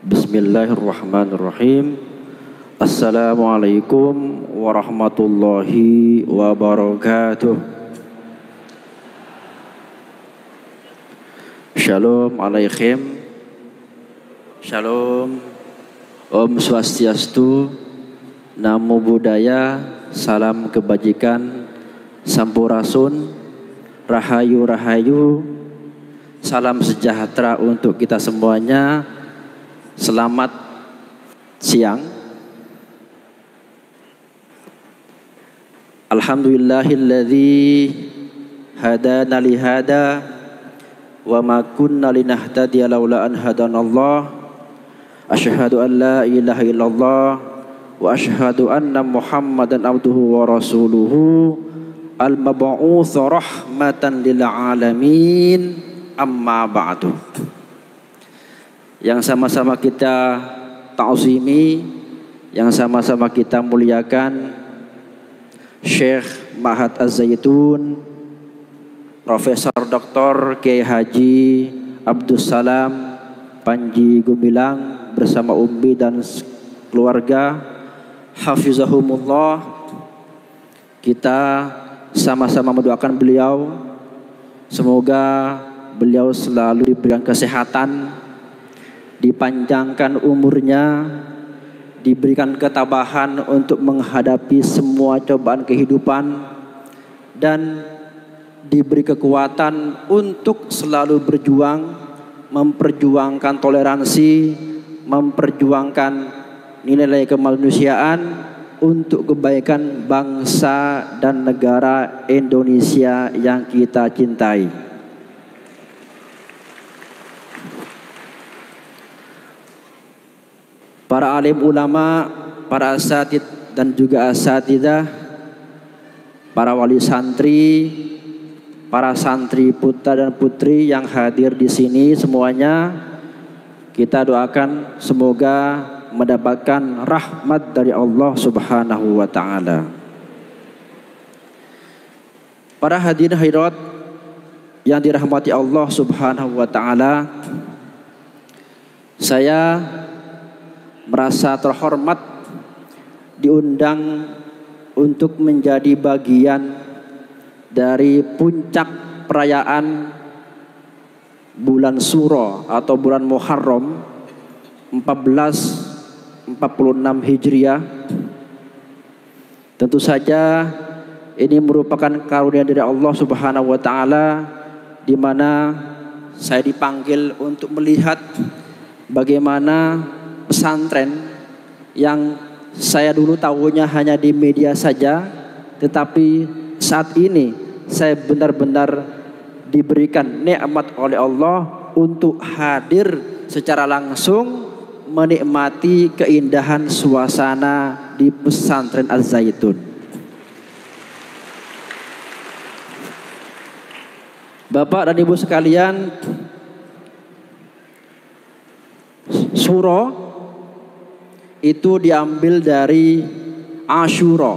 Bismillahirrahmanirrahim. Assalamualaikum warahmatullahi wabarakatuh. Shalom alaikum. Shalom. Om Swastiastu. Namo Buddhaya. Salam kebajikan. Sampurasun. Rahayu rahayu. Salam sejahtera untuk kita semuanya. Selamat siang. Alhamdulillahilladzi hadana li hada wa ma kunna linahtadiya laula an hadanallah. Asyhadu an la ilaha illallah wa asyhadu anna Muhammadan abduhu wa rasuluhu al-mab'uts rahmatan lil alamin. Amma ba'du. Yang sama-sama kita ta'zimi, yang sama-sama kita muliakan Syekh Mahat Az-Zaitun, Profesor Dr. Kiai Haji Abdus Salam Panji Gumilang bersama Ummi dan keluarga, hafizahumullah. Kita sama-sama mendoakan beliau, semoga beliau selalu diberikan kesehatan, dipanjangkan umurnya, diberikan ketabahan untuk menghadapi semua cobaan kehidupan, dan diberi kekuatan untuk selalu berjuang, memperjuangkan toleransi, memperjuangkan nilai-nilai kemanusiaan untuk kebaikan bangsa dan negara Indonesia yang kita cintai. Para alim ulama, para asatid dan juga asatidah, para wali santri, para santri putra dan putri yang hadir di sini semuanya, kita doakan semoga mendapatkan rahmat dari Allah Subhanahu wa taala. Para hadirin hadirat yang dirahmati Allah Subhanahu wa taala, saya merasa terhormat diundang untuk menjadi bagian dari puncak perayaan bulan Suro atau bulan Muharram 1446 Hijriah. Tentu saja ini merupakan karunia dari Allah Subhanahu wa taala, di mana saya dipanggil untuk melihat bagaimana pesantren yang saya dulu tahunya hanya di media saja, tetapi saat ini saya benar-benar diberikan nikmat oleh Allah untuk hadir secara langsung menikmati keindahan suasana di pesantren Az-Zaitun. Bapak dan Ibu sekalian, Suro itu diambil dari Asyura.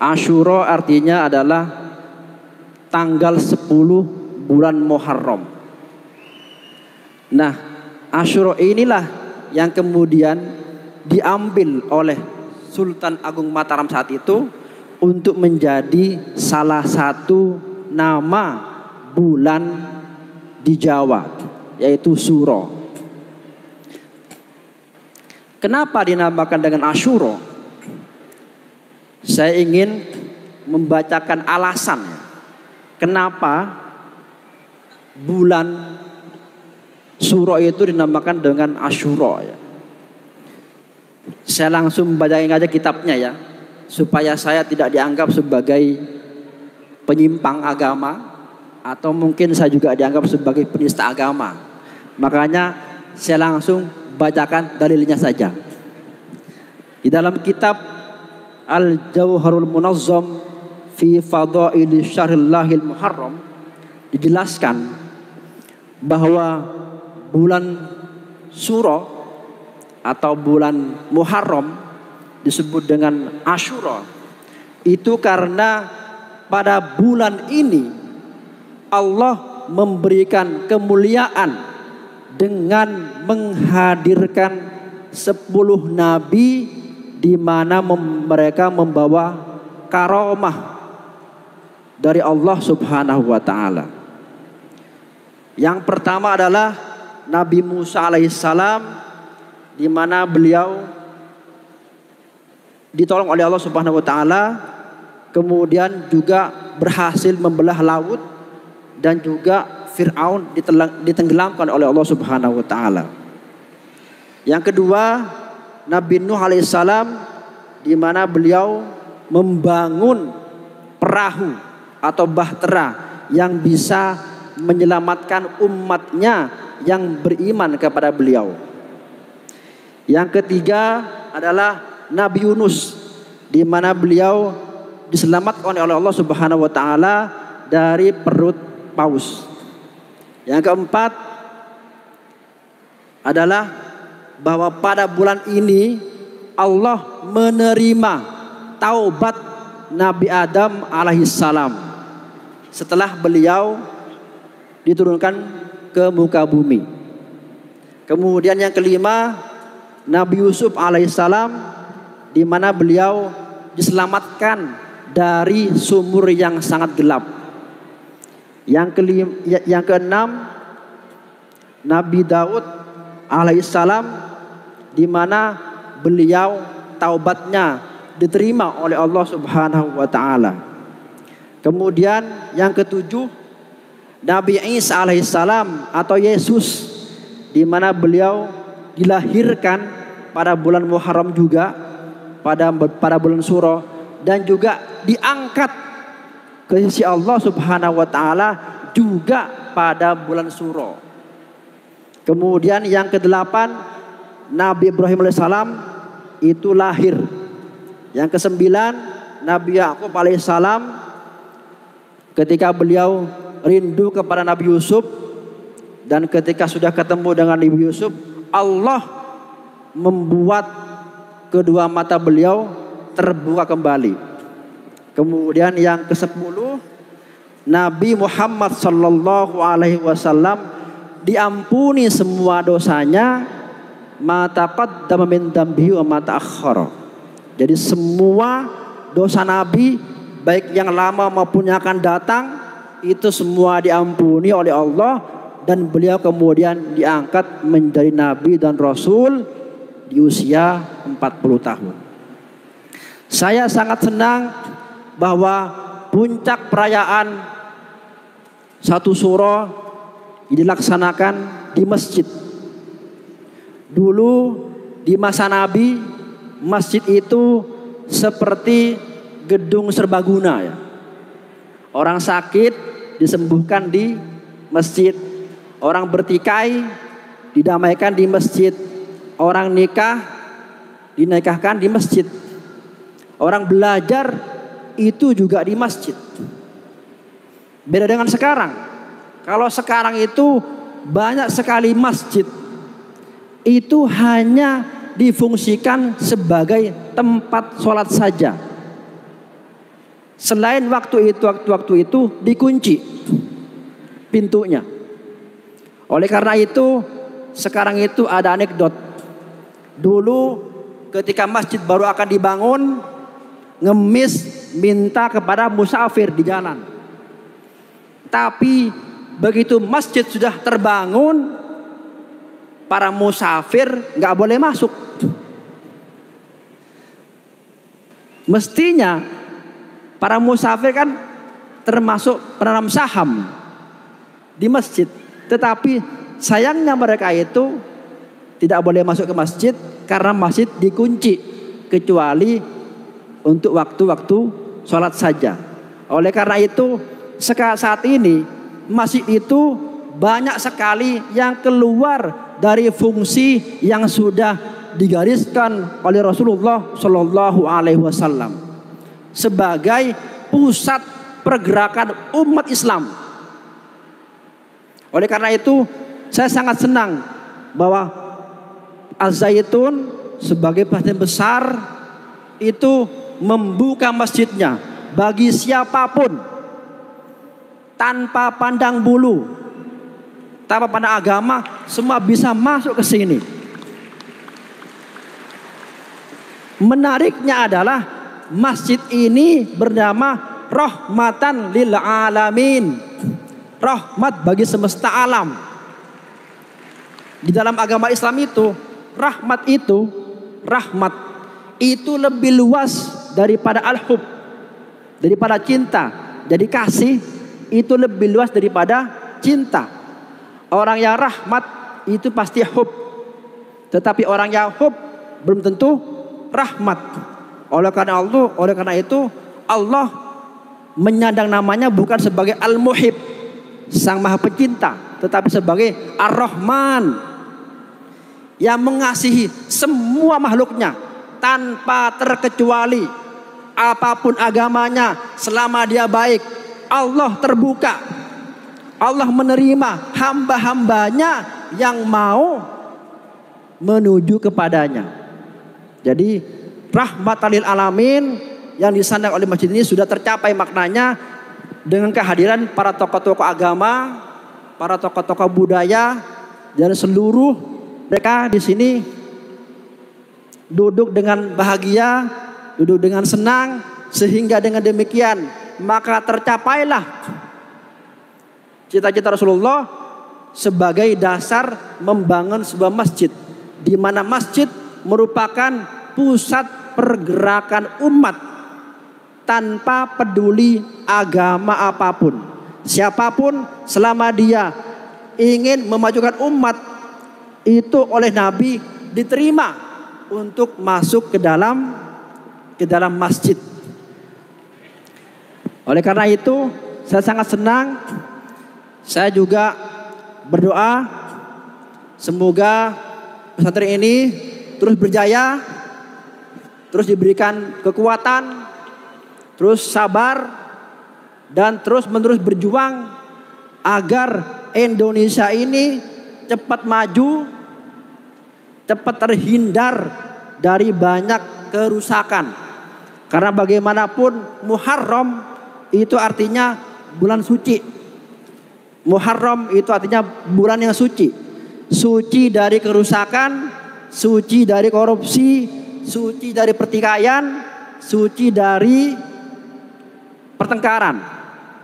Asyura artinya adalah tanggal 10 bulan Muharram. Nah, Asyura inilah yang kemudian diambil oleh Sultan Agung Mataram saat itu untuk menjadi salah satu nama bulan di Jawa, yaitu Suro. Kenapa dinamakan dengan Asyura? Saya ingin membacakan alasan kenapa bulan Suro itu dinamakan dengan Asyura ya. Saya langsung bacain aja kitabnya ya, supaya saya tidak dianggap sebagai penyimpang agama, atau mungkin saya juga dianggap sebagai penista agama. Makanya saya langsung bacakan dalilnya saja. Di dalam kitab Al-Jauharul Munazzam fi Fadaili Syahrillahil Muharram dijelaskan bahwa bulan Suro atau bulan Muharram disebut dengan Asyura itu karena pada bulan ini Allah memberikan kemuliaan dengan menghadirkan 10 nabi di mana mereka membawa karomah dari Allah Subhanahu wa taala. Yang pertama adalah Nabi Musa alaihissalam, di mana beliau ditolong oleh Allah Subhanahu wa taala, kemudian juga berhasil membelah laut, dan juga Fir'aun ditenggelamkan oleh Allah Subhanahu wa taala. Yang kedua, Nabi Nuh alaihissalam, di mana beliau membangun perahu atau bahtera yang bisa menyelamatkan umatnya yang beriman kepada beliau. Yang ketiga adalah Nabi Yunus, di mana beliau diselamatkan oleh Allah Subhanahu wa taala dari perut paus. Yang keempat adalah bahwa pada bulan ini Allah menerima taubat Nabi Adam alaihissalam setelah beliau diturunkan ke muka bumi. Kemudian yang kelima, Nabi Yusuf alaihissalam, di mana beliau diselamatkan dari sumur yang sangat gelap. Yang keenam, Nabi Daud alaihissalam, di mana beliau taubatnya diterima oleh Allah Subhanahu wa taala. Kemudian yang ketujuh, Nabi Isa alaihissalam atau Yesus, di mana beliau dilahirkan pada bulan Muharram juga, pada bulan Suro, dan juga diangkat ke sisi Allah Subhanahu wa taala juga pada bulan Suro. Kemudian yang kedelapan, Nabi Ibrahim alaihissalam itu lahir. Yang kesembilan, Nabi Yakub alaihissalam, ketika beliau rindu kepada Nabi Yusuf, dan ketika sudah ketemu dengan Nabi Yusuf, Allah membuat kedua mata beliau terbuka kembali. Kemudian yang ke-10, Nabi Muhammad sallallahu alaihi wasallam diampuni semua dosanya, ma taqaddama min dambihi wa ma ta'akhkhara. Jadi semua dosa Nabi, baik yang lama maupun yang akan datang, itu semua diampuni oleh Allah, dan beliau kemudian diangkat menjadi Nabi dan Rasul di usia 40 tahun. Saya sangat senang bahwa puncak perayaan satu suro dilaksanakan di masjid. Dulu di masa Nabi, masjid itu seperti gedung serbaguna ya. Orang sakit disembuhkan di masjid, orang bertikai didamaikan di masjid, orang nikah dinikahkan di masjid, orang belajar itu juga di masjid. Beda dengan sekarang. Kalau sekarang itu banyak sekali masjid itu hanya difungsikan sebagai tempat sholat saja. Selain waktu itu dikunci pintunya. Oleh karena itu sekarang itu ada anekdot. Dulu ketika masjid baru akan dibangun, ngemis minta kepada musafir di jalan. Tapi begitu masjid sudah terbangun, para musafir nggak boleh masuk. Mestinya para musafir kan termasuk penanam saham di masjid, tetapi sayangnya mereka itu tidak boleh masuk ke masjid karena masjid dikunci kecuali untuk waktu-waktu sholat saja. Oleh karena itu saat ini masjid itu banyak sekali yang keluar dari fungsi yang sudah digariskan oleh Rasulullah Shallallahu Alaihi Wasallam sebagai pusat pergerakan umat Islam. Oleh karena itu saya sangat senang bahwa Az-Zaitun sebagai badan besar itu membuka masjidnya bagi siapapun tanpa pandang bulu, tanpa pandang agama, semua bisa masuk ke sini. Menariknya adalah masjid ini bernama Rahmatan lil Alamin, rahmat bagi semesta alam. Di dalam agama Islam itu rahmat itu lebih luas daripada al-hub, daripada cinta. Jadi kasih itu lebih luas daripada cinta. Orang yang rahmat itu pasti hub, tetapi orang yang hub belum tentu rahmat. Oleh karena itu Allah menyandang namanya bukan sebagai Al-Muhib, Sang Maha Pencinta, tetapi sebagai Ar-Rahman, yang mengasihi semua makhluknya tanpa terkecuali. Apapun agamanya, selama dia baik, Allah terbuka. Allah menerima hamba-hambanya yang mau menuju kepadanya. Jadi rahmatan lil alamin yang disandang oleh masjid ini sudah tercapai maknanya dengan kehadiran para tokoh-tokoh agama, para tokoh-tokoh budaya, dan seluruh mereka di sini duduk dengan bahagia, duduk dengan senang, sehingga dengan demikian maka tercapailah cita-cita Rasulullah sebagai dasar membangun sebuah masjid, di mana masjid merupakan pusat pergerakan umat tanpa peduli agama apapun. Siapapun selama dia ingin memajukan umat itu oleh Nabi diterima untuk masuk ke dalam masjid. Oleh karena itu saya sangat senang. Saya juga berdoa semoga pesantren ini terus berjaya, terus diberikan kekuatan, terus sabar, dan terus menerus berjuang agar Indonesia ini cepat maju, cepat terhindar dari banyak kerusakan. Karena bagaimanapun Muharram itu artinya bulan suci. Muharram itu artinya bulan yang suci. Suci dari kerusakan, suci dari korupsi, suci dari pertikaian, suci dari pertengkaran.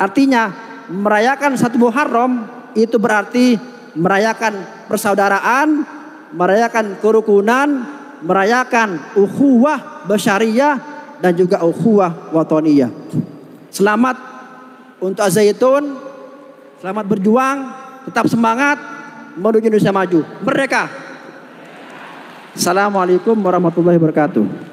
Artinya merayakan satu Muharram itu berarti merayakan persaudaraan, merayakan kerukunan, merayakan ukhuwah basyariyah dan juga ukhuwah watoniyah. Selamat untuk Az-Zaitun, selamat berjuang, tetap semangat menuju Indonesia maju. Merdeka. Assalamualaikum warahmatullahi wabarakatuh.